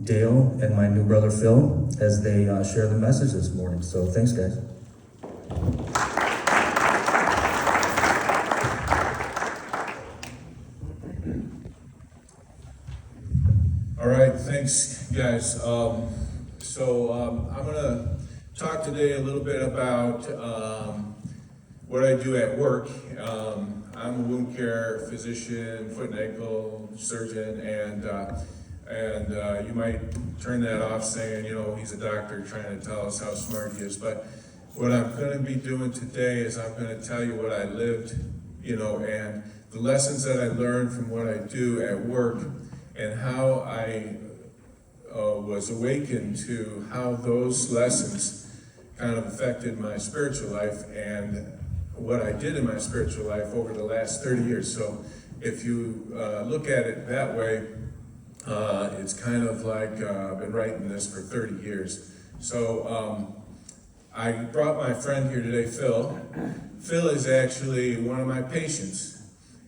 Dale and my new brother Phil as they share the message this morning. So thanks, guys. All right, thanks, guys. I'm going to talk today a little bit about what I do at work. I'm a wound care physician, foot and ankle surgeon, and you might turn that off saying, he's a doctor trying to tell us how smart he is. But what I'm going to be doing today is I'm going to tell you what I lived, and the lessons that I learned from what I do at work, and how I was awakened to how those lessons kind of affected my spiritual life and what I did in my spiritual life over the last 30 years. So if you look at it that way, it's kind of like I've been writing this for 30 years. So I brought my friend here today, Phil. Phil is actually one of my patients.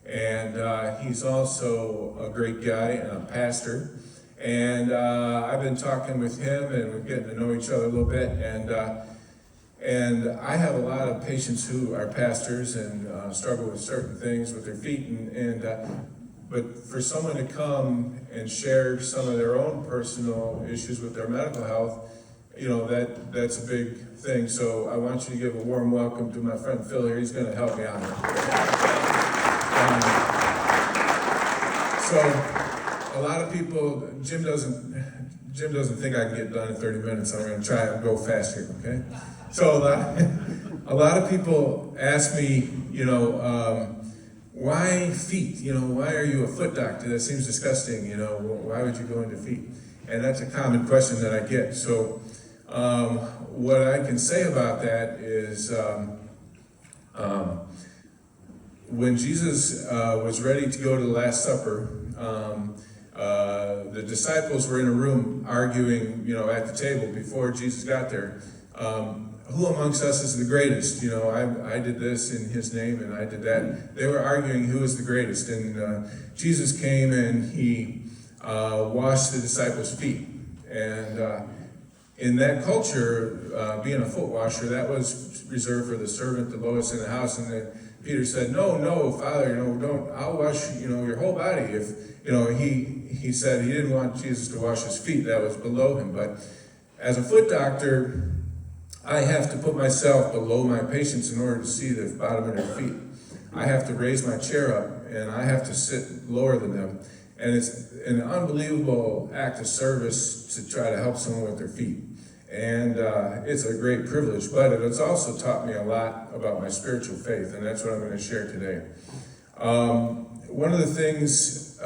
And he's also a great guy and a pastor. And I've been talking with him and we're getting to know each other a little bit. And I have a lot of patients who are pastors and struggle with certain things with their feet. But for someone to come and share some of their own personal issues with their medical health, that's a big thing. So I want you to give a warm welcome to my friend Phil here. He's going to help me out here. So a lot of people, Jim doesn't think I can get done in 30 minutes. I'm going to try and go fast here, okay? So a lot of people ask me, why feet? Why are you a foot doctor? That seems disgusting. Why would you go into feet? And that's a common question that I get. So what I can say about that is when Jesus was ready to go to the Last Supper, the disciples were in a room arguing, at the table before Jesus got there. Who amongst us is the greatest? I did this in his name and I did that. They were arguing who is the greatest. And Jesus came and he washed the disciples' feet. And in that culture, being a foot washer, that was reserved for the servant, the lowest in the house. And then Peter said, no, Father, don't, I'll wash, your whole body. He said he didn't want Jesus to wash his feet. That was below him. But as a foot doctor, I have to put myself below my patients in order to see the bottom of their feet. I have to raise my chair up and I have to sit lower than them. And it's an unbelievable act of service to try to help someone with their feet. And it's a great privilege, but it's also taught me a lot about my spiritual faith, and that's what I'm going to share today. One of the things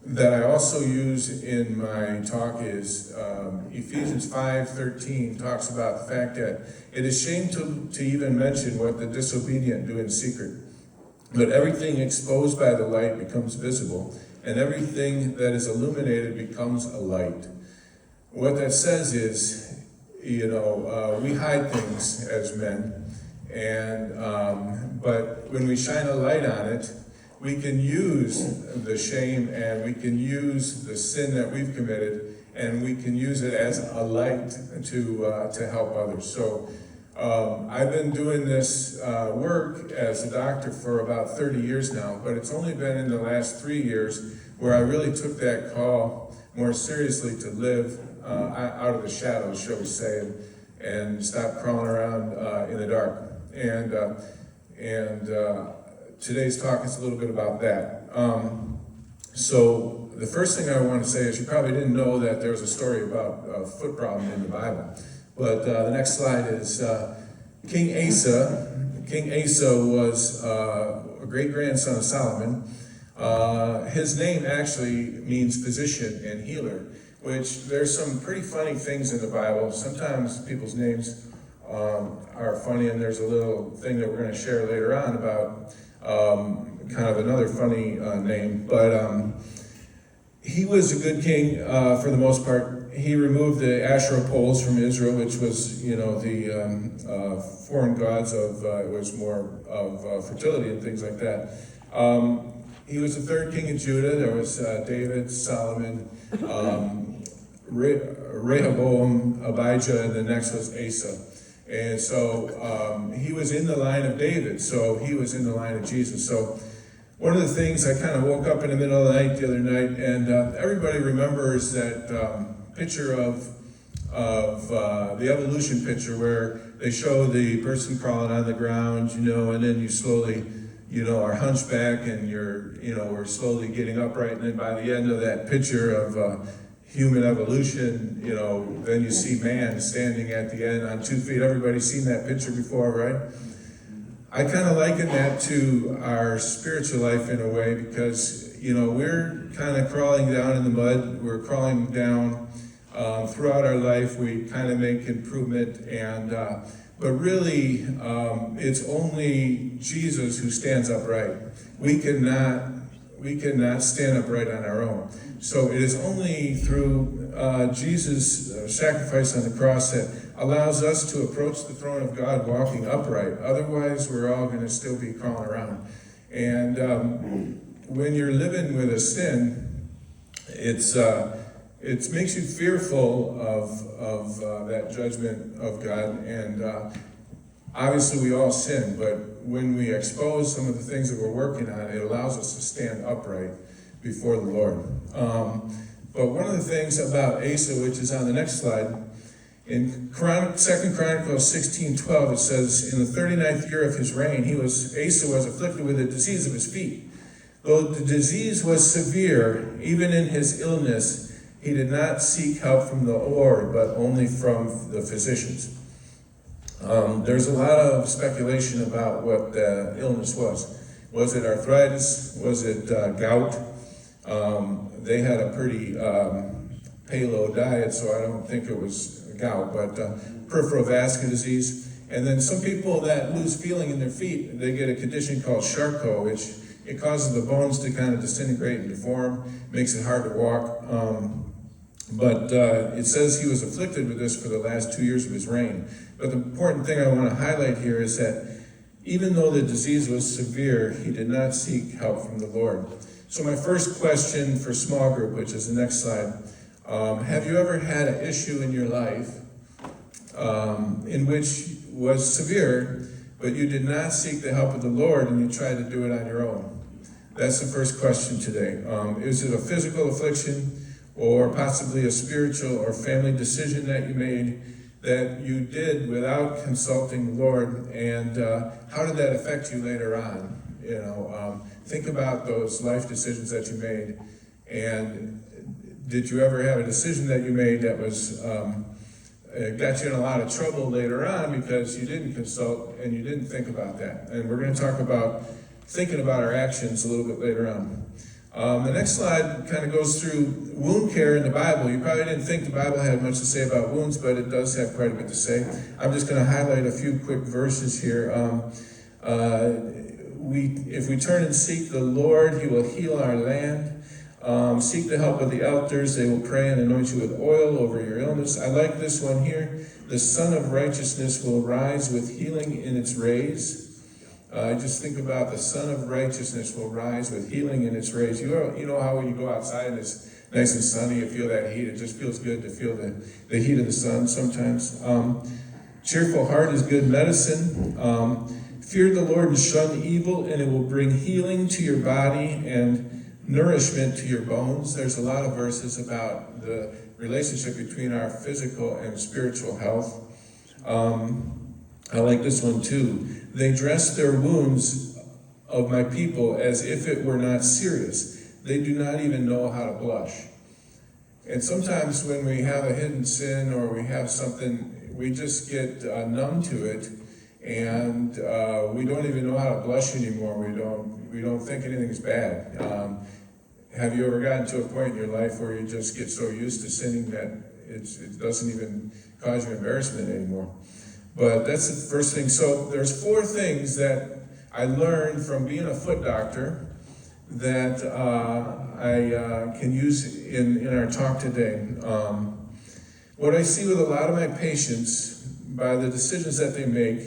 that I also use in my talk is Ephesians 5:13 talks about the fact that it is shame to even mention what the disobedient do in secret. But everything exposed by the light becomes visible, and everything that is illuminated becomes a light. What that says is, we hide things as men, but when we shine a light on it, we can use the shame and we can use the sin that we've committed, and we can use it as a light to help others. So I've been doing this work as a doctor for about 30 years now, but it's only been in the last 3 years where I really took that call more seriously to live out of the shadows, shall we say, and stop crawling around in the dark. And today's talk is a little bit about that. So the first thing I want to say is you probably didn't know that there was a story about a foot problem in the Bible. But the next slide is King Asa. King Asa was a great-grandson of Solomon. His name actually means physician and healer, which there's some pretty funny things in the Bible. Sometimes people's names are funny, and there's a little thing that we're going to share later on about kind of another funny name. But he was a good king for the most part. He removed the Asherah poles from Israel, which was, the foreign gods of, it was more of fertility and things like that. He was the third king of Judah. There was David, Solomon, Rehoboam, Abijah, and the next was Asa. And so he was in the line of David, so he was in the line of Jesus. So one of the things, I kind of woke up in the middle of the night the other night, and everybody remembers that picture of the evolution picture where they show the person crawling on the ground, and then you slowly, are hunchback and we're slowly getting upright, and then by the end of that picture of human evolution, then you see man standing at the end on 2 feet. Everybody's seen that picture before, right? I kind of liken that to our spiritual life in a way because, we're kind of crawling down in the mud. We're crawling down throughout our life. We kind of make improvement, but really, it's only Jesus who stands upright. We cannot stand upright on our own. So it is only through Jesus' sacrifice on the cross that allows us to approach the throne of God walking upright. Otherwise, we're all going to still be crawling around. And when you're living with a sin, it makes you fearful of that judgment of God. And obviously, we all sin, but when we expose some of the things that we're working on, it allows us to stand upright before the Lord. But one of the things about Asa, which is on the next slide, in 2 Chronicles 16:12, it says, in the 39th year of his reign, Asa was afflicted with a disease of his feet. Though the disease was severe, even in his illness, he did not seek help from the Lord, but only from the physicians. There's a lot of speculation about what the illness was. Was it arthritis? Was it gout? They had a pretty paleo diet, so I don't think it was gout, but peripheral vascular disease. And then some people that lose feeling in their feet, they get a condition called Charcot, which it causes the bones to kind of disintegrate and deform, makes it hard to walk. But it says he was afflicted with this for the last 2 years of his reign. But the important thing I want to highlight here is that even though the disease was severe, he did not seek help from the Lord. So my first question for small group, which is the next slide, have you ever had an issue in your life in which was severe, but you did not seek the help of the Lord and you tried to do it on your own? That's the first question today. Is it a physical affliction or possibly a spiritual or family decision that you made that you did without consulting the Lord? And how did that affect you later on? Think about those life decisions that you made, and did you ever have a decision that you made that was got you in a lot of trouble later on because you didn't consult and you didn't think about that? And we're going to talk about thinking about our actions a little bit later on. The next slide kind of goes through wound care in the Bible. You probably didn't think the Bible had much to say about wounds, but it does have quite a bit to say. I'm just going to highlight a few quick verses here. If we turn and seek the Lord, he will heal our land. Seek the help of the elders. They will pray and anoint you with oil over your illness. I like this one here. The Son of Righteousness will rise with healing in its rays. Just think about the Son of Righteousness will rise with healing in its rays. You know how when you go outside and it's nice and sunny, you feel that heat. It just feels good to feel the heat of the sun sometimes. Cheerful heart is good medicine. Fear the Lord and shun evil, and it will bring healing to your body and nourishment to your bones. There's a lot of verses about the relationship between our physical and spiritual health. I like this one too. They dress their wounds of my people as if it were not serious. They do not even know how to blush. And sometimes when we have a hidden sin or we have something, we just get numb to it, and we don't even know how to blush anymore. We don't think anything's bad. Have you ever gotten to a point in your life where you just get so used to sinning that it doesn't even cause you embarrassment anymore? But that's the first thing. So there's 4 things that I learned from being a foot doctor that I can use in our talk today. What I see with a lot of my patients, by the decisions that they make,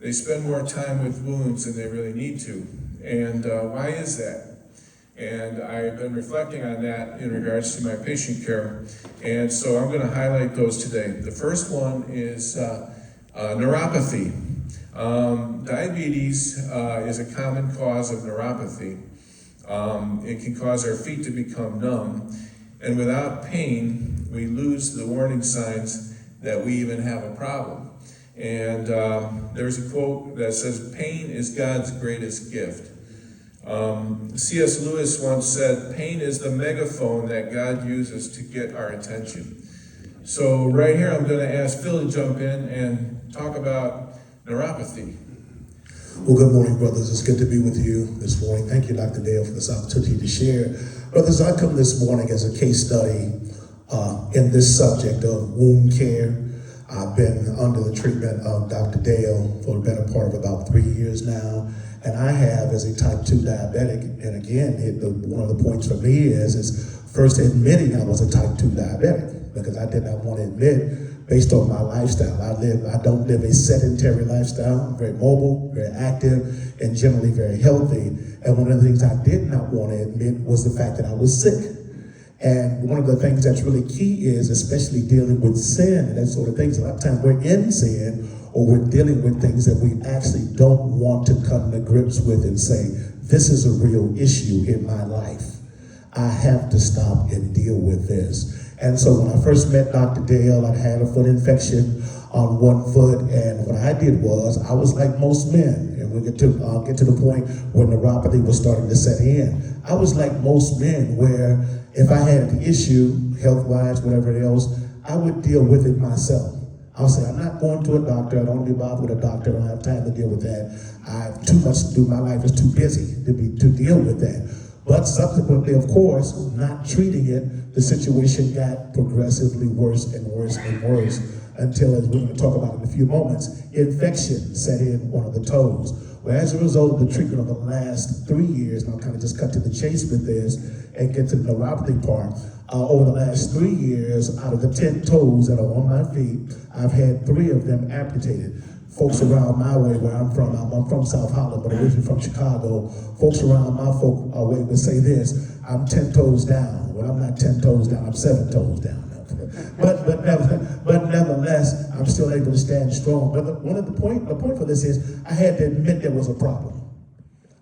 they spend more time with wounds than they really need to. And why is that? And I've been reflecting on that in regards to my patient care. And so I'm going to highlight those today. The first one is neuropathy. Diabetes is a common cause of neuropathy. It can cause our feet to become numb, and without pain, we lose the warning signs that we even have a problem. And there's a quote that says, "Pain is God's greatest gift." C.S. Lewis once said, "Pain is the megaphone that God uses to get our attention." So right here, I'm going to ask Phil to jump in and talk about neuropathy. Well, good morning, brothers. It's good to be with you this morning. Thank you, Dr. Dale, for this opportunity to share. Brothers, I come this morning as a case study in this subject of wound care. I've been under the treatment of Dr. Dale for the better part of about 3 years now. And I have, as a type 2 diabetic, and again, one of the points for me is first admitting I was a type 2 diabetic, because I did not want to admit, based on my lifestyle. I don't live a sedentary lifestyle. I'm very mobile, very active, and generally very healthy. And one of the things I did not want to admit was the fact that I was sick. And one of the things that's really key is, especially dealing with sin and that sort of things, a lot of times we're in sin, or we're dealing with things that we actually don't want to come to grips with and say, this is a real issue in my life. I have to stop and deal with this. And so when I first met Dr. Dale, I had a foot infection on one foot, and what I did was, I was like most men, and we'll get to the point where neuropathy was starting to set in. I was like most men, where if I had an issue, health-wise, whatever else, I would deal with it myself. I'll say, I'm not going to a doctor, I don't want to be bothered with a doctor, I don't have time to deal with that. I have too much to do, my life is too busy to deal with that. But subsequently, of course, not treating it, the situation got progressively worse and worse and worse until, as we're going to talk about in a few moments, infection set in one of the toes. Well, as a result of the treatment of the last 3 years, and I'll kind of just cut to the chase with this and get to the neuropathy part, over the last 3 years, out of the 10 toes that are on my feet, I've had 3 of them amputated. Folks around my way, where I'm from South Holland, but originally from Chicago, folks around my way would say this, I'm 10 toes down. Well, I'm not 10 toes down, I'm 7 toes down. But nevertheless, I'm still able to stand strong. But the point for this is, I had to admit there was a problem.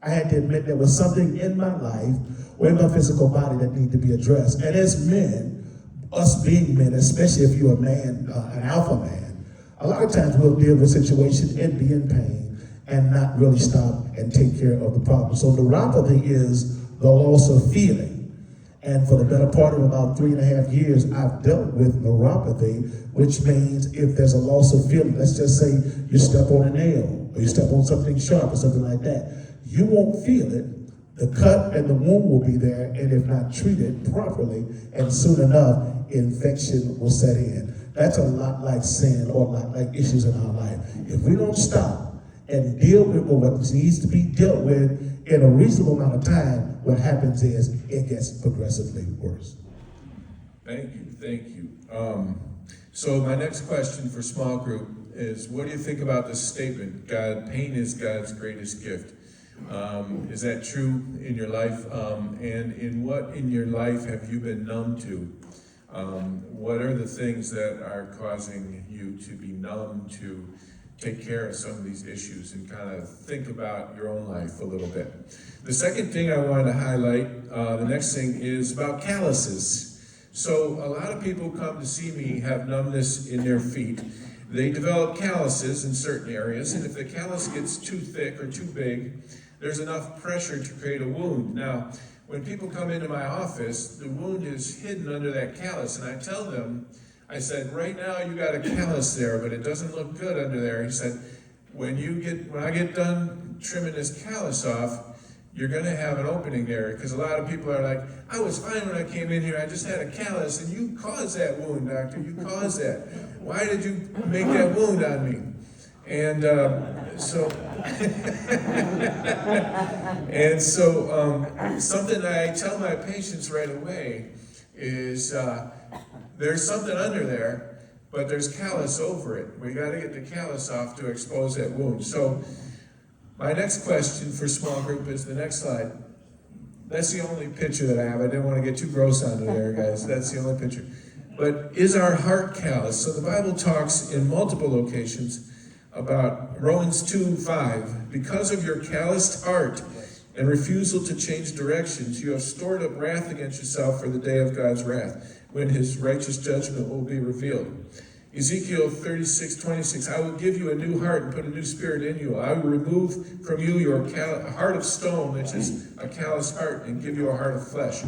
I had to admit there was something in my life or in my physical body that needed to be addressed. And as men, us being men, especially if you're a man, an alpha man, a lot of times we'll deal with situations and be in pain and not really stop and take care of the problem. So neuropathy is the loss of feeling. And for the better part of about 3.5 years, I've dealt with neuropathy, which means if there's a loss of feeling, let's just say you step on a nail or you step on something sharp or something like that, you won't feel it. The cut and the wound will be there, and if not treated properly, and soon enough, infection will set in. That's a lot like sin or a lot like issues in our life. If we don't stop and deal with what needs to be dealt with in a reasonable amount of time, what happens is it gets progressively worse. Thank you. So my next question for small group is, what do you think about this statement, pain is God's greatest gift? Is that true in your life? And in what in your life have you been numb to? What are the things that are causing you to be numb to take care of some of these issues and kind of think about your own life a little bit? The second thing I wanted to highlight, the next thing, is about calluses. So a lot of people come to see me have numbness in their feet. They develop calluses in certain areas, and if the callus gets too thick or too big, there's enough pressure to create a wound. Now, when people come into my office, the wound is hidden under that callus, and I tell them, I said, right now you got a callus there, but it doesn't look good under there. He said, when I get done trimming this callus off, you're gonna have an opening there, because a lot of people are like, I was fine when I came in here, I just had a callus, and you caused that wound, doctor, you caused that. Why did you make that wound on me? And something that I tell my patients right away is, there's something under there, but there's callus over it. We got to get the callus off to expose that wound. So my next question for small group is the next slide. That's the only picture that I have. I didn't want to get too gross onto there, guys. That's the only picture. But is our heart callous? So the Bible talks in multiple locations about Romans 2:5. Because of your calloused heart and refusal to change directions, you have stored up wrath against yourself for the day of God's wrath, when his righteous judgment will be revealed. Ezekiel 36:26, I will give you a new heart and put a new spirit in you. I will remove from you your heart of stone, which is a callous heart, and give you a heart of flesh.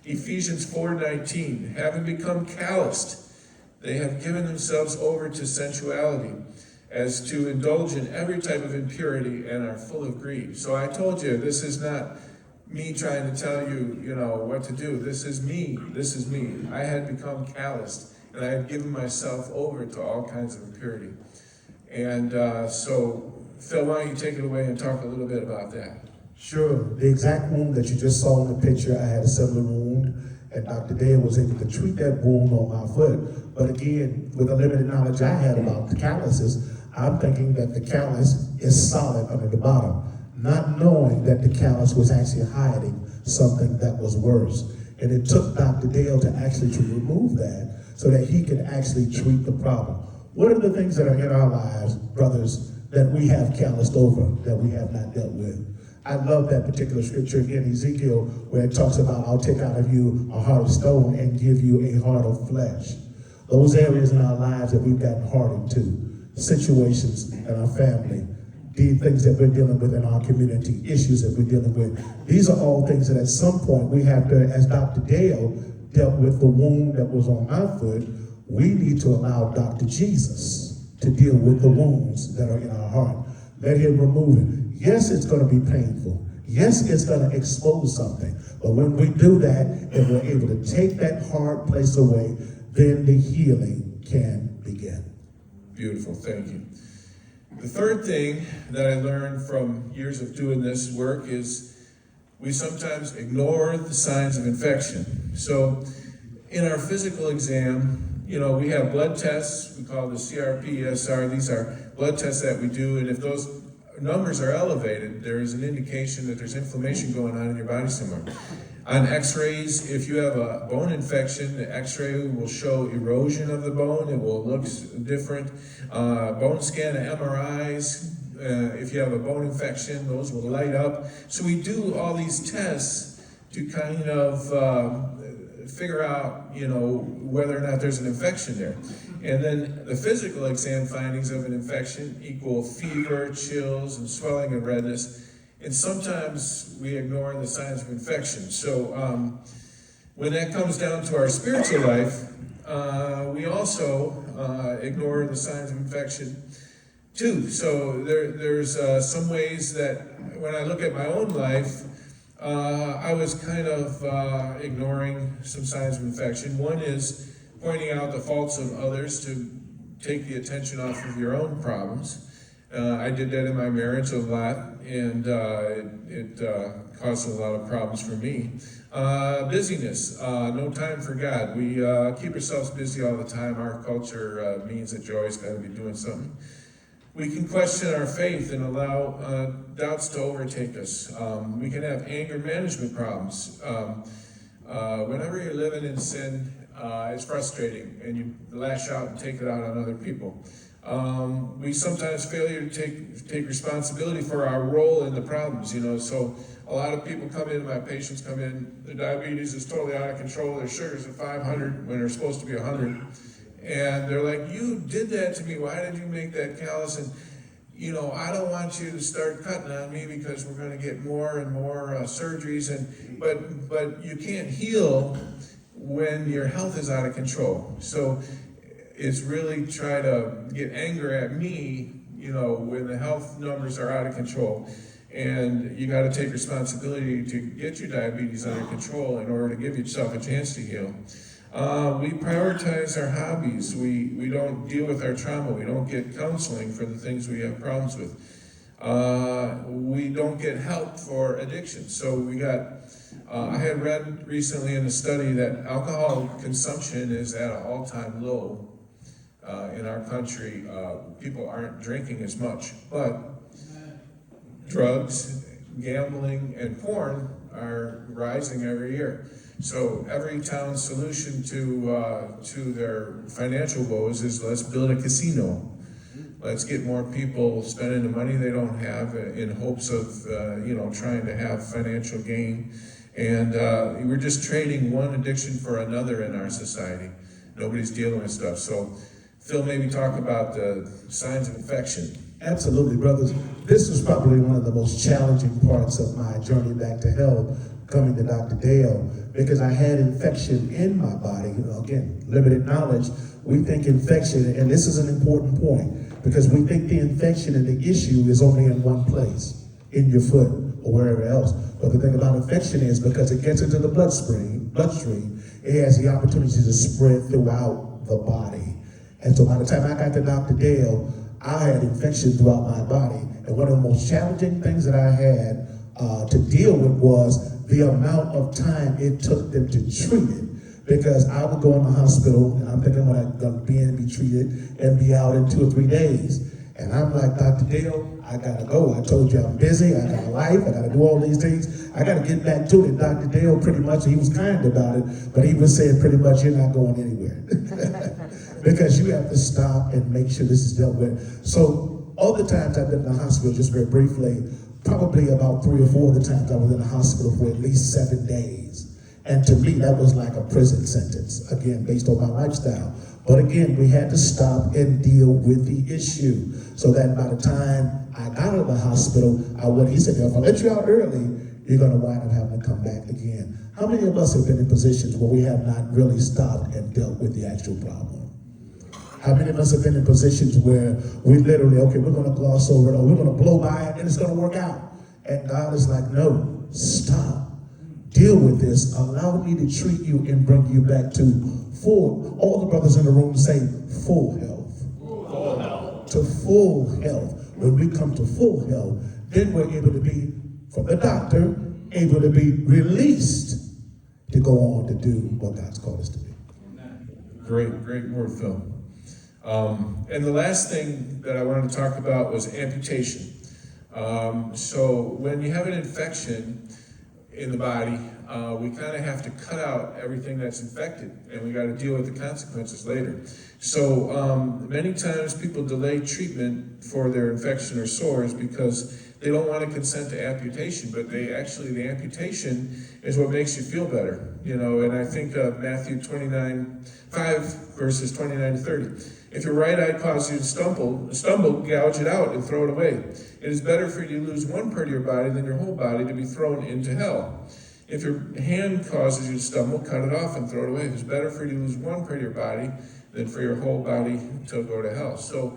Ephesians 4:19, having become calloused, they have given themselves over to sensuality, as to indulge in every type of impurity, and are full of greed. So I told you, this is not me trying to tell you, what to do. This is me. This is me. I had become calloused, and I had given myself over to all kinds of impurity. And so, Phil, why don't you take it away and talk a little bit about that? Sure. The exact wound that you just saw in the picture, I had a similar wound, and Dr. Dale was able to treat that wound on my foot. But again, with the limited knowledge I had about the calluses, I'm thinking that the callus is solid under the bottom, not knowing that the callus was actually hiding something that was worse. And it took Dr. Dale to remove that so that he could actually treat the problem. What are the things that are in our lives, brothers, that we have calloused over, that we have not dealt with? I love that particular scripture in Ezekiel where it talks about, I'll take out of you a heart of stone and give you a heart of flesh. Those areas in our lives that we've gotten hardened to, situations in our family, the things that we're dealing with in our community, issues that we're dealing with. These are all things that at some point we have to, as Dr. Dale dealt with the wound that was on my foot, we need to allow Dr. Jesus to deal with the wounds that are in our heart. Let him remove it. Yes, it's going to be painful. Yes, it's going to expose something. But when we do that and we're able to take that hard place away, then the healing can begin. Beautiful, thank you. The third thing that I learned from years of doing this work is we sometimes ignore the signs of infection. So in our physical exam, we have blood tests, we call the CRP, ESR. These are blood tests that we do, and if those numbers are elevated, there is an indication that there's inflammation going on in your body somewhere. On x-rays, if you have a bone infection, the x-ray will show erosion of the bone. It will look different. Bone scan, MRIs, if you have a bone infection, those will light up. So we do all these tests to kind of figure out, whether or not there's an infection there. And then the physical exam findings of an infection equal fever, chills, and swelling and redness. And sometimes we ignore the signs of infection. So when that comes down to our spiritual life, we also ignore the signs of infection too. So there's some ways that when I look at my own life, I was kind of ignoring some signs of infection. One is pointing out the faults of others to take the attention off of your own problems. I did that in my marriage a lot, and it caused a lot of problems for me. Busyness, no time for God. We keep ourselves busy all the time. Our culture means that you always got to be doing something. We can question our faith and allow doubts to overtake us. We can have anger management problems. Whenever you're living in sin, it's frustrating, and you lash out and take it out on other people. We sometimes fail to take responsibility for our role in the problems, so a lot of people come in, my patients come in, their diabetes is totally out of control, their sugar's at 500 when they're supposed to be 100, and they're like, you did that to me, why did you make that callus? And I don't want you to start cutting on me because we're going to get more and more surgeries, but you can't heal when your health is out of control. So it's really try to get anger at me, when the health numbers are out of control. And you got to take responsibility to get your diabetes under control in order to give yourself a chance to heal. We prioritize our hobbies. We don't deal with our trauma. We don't get counseling for the things we have problems with. We don't get help for addiction. So I had read recently in a study that alcohol consumption is at an all-time low in our country. People aren't drinking as much, but drugs, gambling, and porn are rising every year. So every town's solution to their financial woes is let's build a casino. Let's get more people spending the money they don't have in hopes of, trying to have financial gain. And we're just trading one addiction for another in our society. Nobody's dealing with stuff. So Phil, maybe talk about the signs of infection. Absolutely, brothers. This was probably one of the most challenging parts of my journey back to health, coming to Dr. Dale, because I had infection in my body. Again, limited knowledge. We think infection, and this is an important point, because we think the infection and the issue is only in one place, in your foot or wherever else. But the thing about infection is because it gets into the bloodstream, it has the opportunity to spread throughout the body. And so by the time I got to Dr. Dale, I had infection throughout my body. And one of the most challenging things that I had to deal with was the amount of time it took them to treat it. Because I would go in the hospital, and I'm thinking when I'm going to be treated, and be out in 2 or 3 days. And I'm like, Dr. Dale, I gotta go. I told you I'm busy, I got a life, I gotta do all these things. I gotta get back to it. Dr. Dale pretty much, he was kind about it, but he was saying pretty much, you're not going anywhere. Because you have to stop and make sure this is dealt with. So all the times I've been in the hospital, just very briefly, probably about 3 or 4 of the times I was in the hospital for at least 7 days. And to me, that was like a prison sentence, again, based on my lifestyle. But again, we had to stop and deal with the issue, so that by the time I got out of the hospital, he said, if I let you out early, you're going to wind up having to come back again. How many of us have been in positions where we have not really stopped and dealt with the actual problem? How many of us have been in positions where we literally, okay, we're going to gloss over it, or we're going to blow by it, and it's going to work out? And God is like, no, stop. Deal with this. Allow me to treat you and bring you back to full. All the brothers in the room say full health. Full health. To full health. When we come to full health, then we're able to be, from the doctor, able to be released to go on to do what God's called us to do. Great word, Phil. And the last thing that I wanted to talk about was amputation. So when you have an infection in the body, we kind of have to cut out everything that's infected, and we got to deal with the consequences later. So many times people delay treatment for their infection or sores because they don't want to consent to amputation, but the amputation is what makes you feel better, and I think of Matthew 5 verses 29 to 30. If your right eye causes you to stumble, gouge it out and throw it away. It is better for you to lose one part of your body than your whole body to be thrown into hell. If your hand causes you to stumble, cut it off and throw it away. It is better for you to lose one part of your body than for your whole body to go to hell. So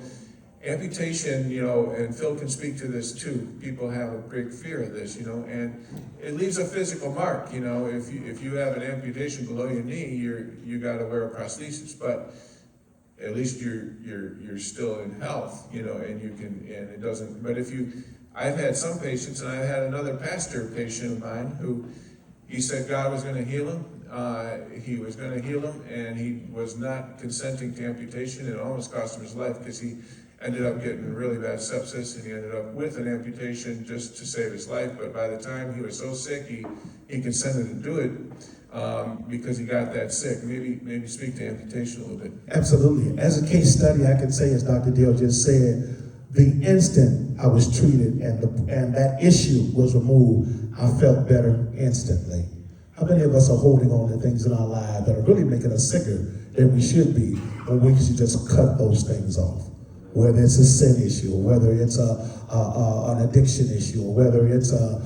amputation, and Phil can speak to this too. People have a big fear of this, and it leaves a physical mark. If you have an amputation below your knee, you got to wear a prosthesis, but at least you're still in health, and you can, and it doesn't. But I've had some patients, and I've had another pastor patient of mine who, he said God was going to heal him. He was going to heal him, and he was not consenting to amputation. It almost cost him his life because he ended up getting really bad sepsis, and he ended up with an amputation just to save his life. But by the time he was so sick, he consented to do it because he got that sick. Maybe speak to amputation a little bit. Absolutely. As a case study, I can say, as Dr. Dale just said, the instant I was treated and that issue was removed, I felt better instantly. How many of us are holding on to things in our lives that are really making us sicker than we should be, when we should just cut those things off? Whether it's a sin issue, or whether it's an addiction issue, or whether it's a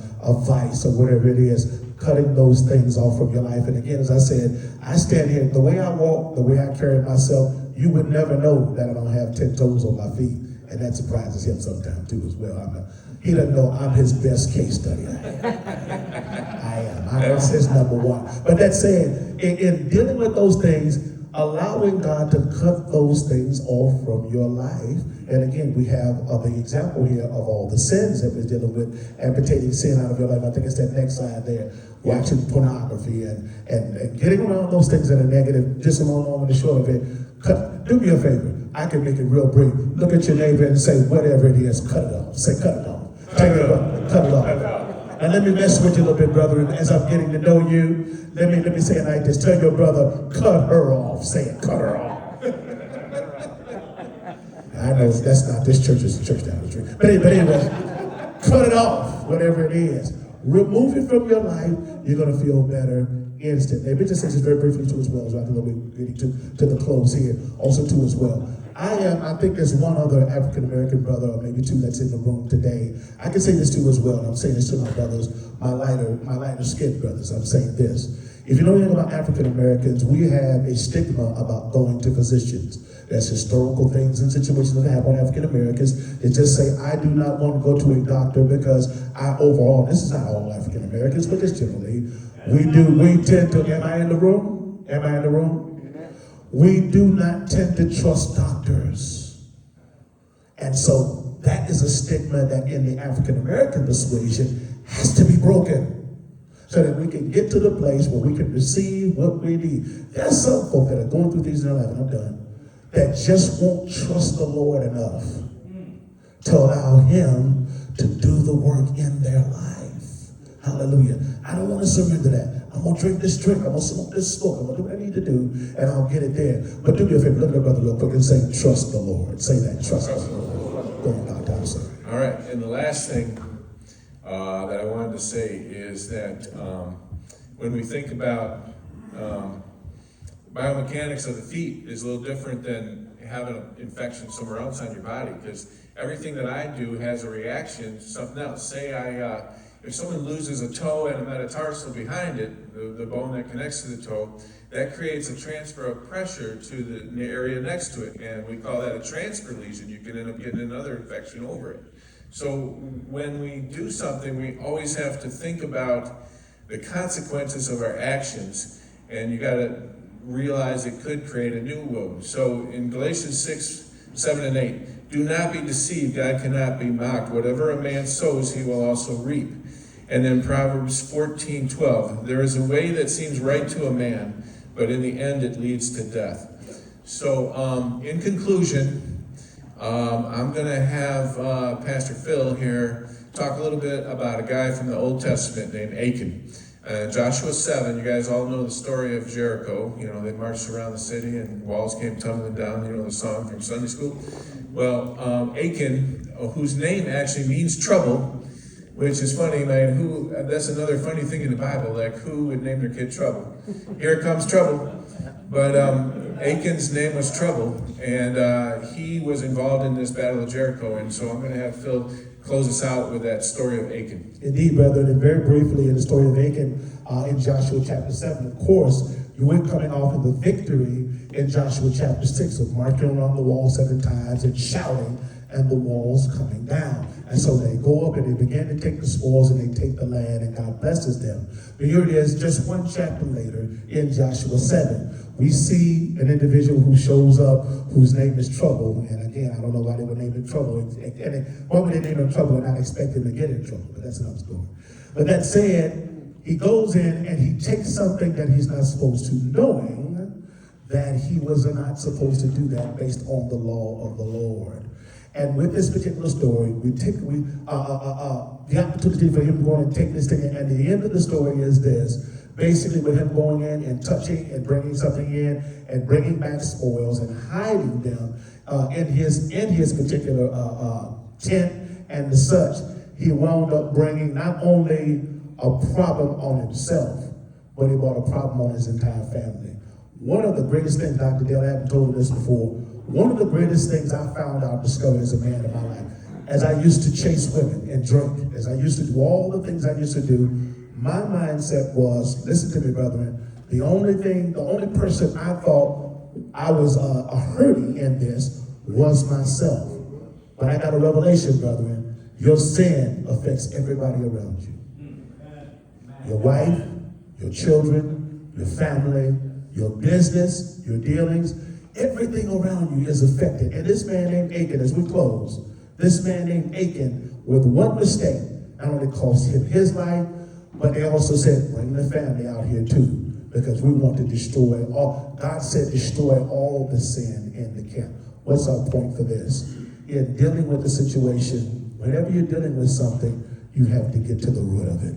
vice, or whatever it is, cutting those things off from your life. And again, as I said, I stand here, the way I walk, the way I carry myself, you would never know that I don't have 10 toes on my feet. And that surprises him sometimes too as well. He doesn't know I'm his best case study. I am. I'm his number one. But that said, in dealing with those things, allowing God to cut those things off from your life. And again, we have the example here of all the sins that we're dealing with, amputating sin out of your life. I think it's that next slide there, watching pornography and getting around those things that are negative, just along with the short of it. Do me a favor. I can make it real brief. Look at your neighbor and say, whatever it is, cut it off. Say, cut it off. Take it off. Cut it off. And let me mess with you a little bit, brother. And as I'm getting to know you, let me say it like this. Tell your brother, cut her off. Say it, cut her off. I know that's not this church, is the church down the street. But anyway, cut it off, whatever it is. Remove it from your life. You're going to feel better instantly. Let me just say this very briefly too as well, so I know we're getting to the close here. Also too as well. I think there's one other African-American brother, or maybe two, that's in the room today. I can say this too as well, and I'm saying this to my brothers, my lighter skinned brothers. I'm saying this. If you know anything about African-Americans, we have a stigma about going to physicians. That's historical things and situations that happen on African-Americans. They just say, I do not want to go to a doctor because this is not all African-Americans, but just generally, we tend to, am I in the room? Am I in the room? We do not tend to trust doctors. And so that is a stigma that in the African-American persuasion has to be broken so that we can get to the place where we can receive what we need. There's some folk that are going through things in their life, and I'm done, that just won't trust the Lord enough to allow Him to do the work in their life. Hallelujah. I don't want to surrender that. I'm going to drink this drink. I'm going to smoke this smoke. I'm going to do what I need to do, and I'll get it there. But do me a favor. Look at my brother real quick and say, trust the Lord. Say that. Trust the Lord. Go on, Dr. Howard. All right, and the last thing that I wanted to say is that when we think about biomechanics of the feet is a little different than having an infection somewhere else on your body, because everything that I do has a reaction to something else. Say if someone loses a toe and a metatarsal behind it, the bone that connects to the toe, that creates a transfer of pressure to the area next to it, and we call that a transfer lesion. You can end up getting another infection over it. So when we do something, we always have to think about the consequences of our actions, and you got to realize it could create a new wound. So in Galatians 6, 7, and 8, do not be deceived, God cannot be mocked. Whatever a man sows, he will also reap. And then Proverbs 14, 12, there is a way that seems right to a man, but in the end it leads to death. So in conclusion, I'm going to have Pastor Phil here talk a little bit about a guy from the Old Testament named Achan. Joshua 7, you guys all know the story of Jericho. You know, they marched around the city and walls came tumbling down, you know the song from Sunday school. Well, Achan, whose name actually means trouble, which is funny, man, that's another funny thing in the Bible, like who would name their kid Trouble? Here comes trouble. But Achan's name was Trouble, and he was involved in this battle of Jericho, and so I'm going to have Phil close us out with that story of Achan. Indeed, brother, and very briefly in the story of Achan in Joshua chapter 7, of course, you were coming off of the victory in Joshua chapter 6 of marching around the wall 7 times and shouting, and the walls coming down. And so they go up and they begin to take the spoils and they take the land, and God blesses them. But here it is, just one chapter later in Joshua 7, we see an individual who shows up whose name is Trouble. And again, I don't know why they would name him Trouble. Why would they name him Trouble and not expect him to get in trouble? But that's another story. But that said, he goes in and he takes something that he's not supposed to, knowing that he was not supposed to do that based on the law of the Lord. And with this particular story, we take the opportunity for him going and take this thing, and the end of the story is this. Basically, with him going in and touching and bringing something in and bringing back spoils and hiding them in his particular tent and the such, he wound up bringing not only a problem on himself, but he brought a problem on his entire family. One of the greatest things, Dr. Dale, I haven't told you this before, one of the greatest things I found out, discovered as a man in my life, as I used to chase women and drink, as I used to do all the things I used to do, my mindset was, listen to me, brethren, the only person I thought I was hurting in this was myself. But I got a revelation, brethren, your sin affects everybody around you. Your wife, your children, your family, your business, your dealings, everything around you is affected. And this man named Achan, as we close, this man named Achan, with one mistake, not only cost him his life, but they also said, bring the family out here too, because we want to destroy all. God said, destroy all the sin in the camp. What's our point for this? In dealing with the situation, whenever you're dealing with something, you have to get to the root of it.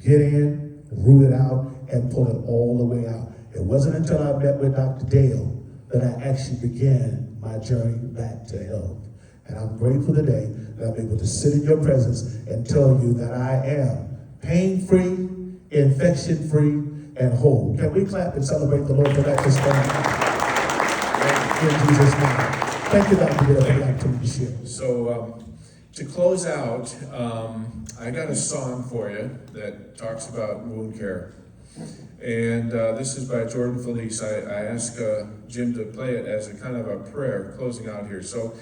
Get in, root it out, and pull it all the way out. It wasn't until I met with Dr. Dale that I actually began my journey back to health. And I'm grateful today that I'm able to sit in your presence and tell you that I am pain-free, infection-free, and whole. Can we clap and celebrate the Lord for that this morning? In Jesus' name. Thank you, Dr. Dale, for the opportunity to share. So, to close out, I got a song for you that talks about wound care. And this is by Jordan Felice. I asked Jim to play it as a kind of a prayer closing out here. So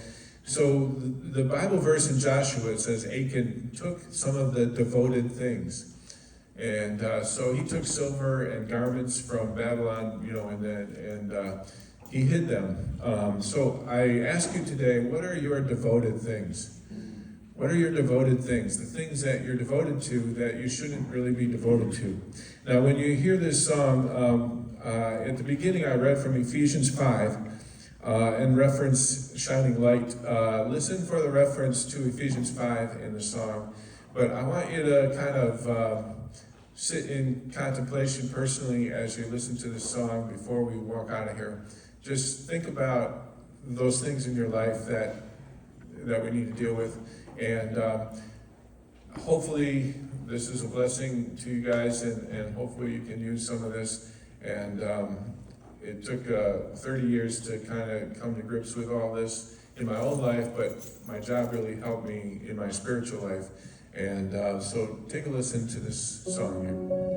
the Bible verse in Joshua, it says Achan took some of the devoted things. And so he took silver and garments from Babylon, and he hid them. So I ask you today, what are your devoted things? What are your devoted things? The things that you're devoted to that you shouldn't really be devoted to. Now, when you hear this song, at the beginning I read from Ephesians 5 and reference shining light. Listen for the reference to Ephesians 5 in the song. But I want you to kind of sit in contemplation personally as you listen to this song before we walk out of here. Just think about those things in your life that we need to deal with. And hopefully this is a blessing to you guys, and hopefully you can use some of this. And it took 30 years to kind of come to grips with all this in my own life, but my job really helped me in my spiritual life. And so take a listen to this song here.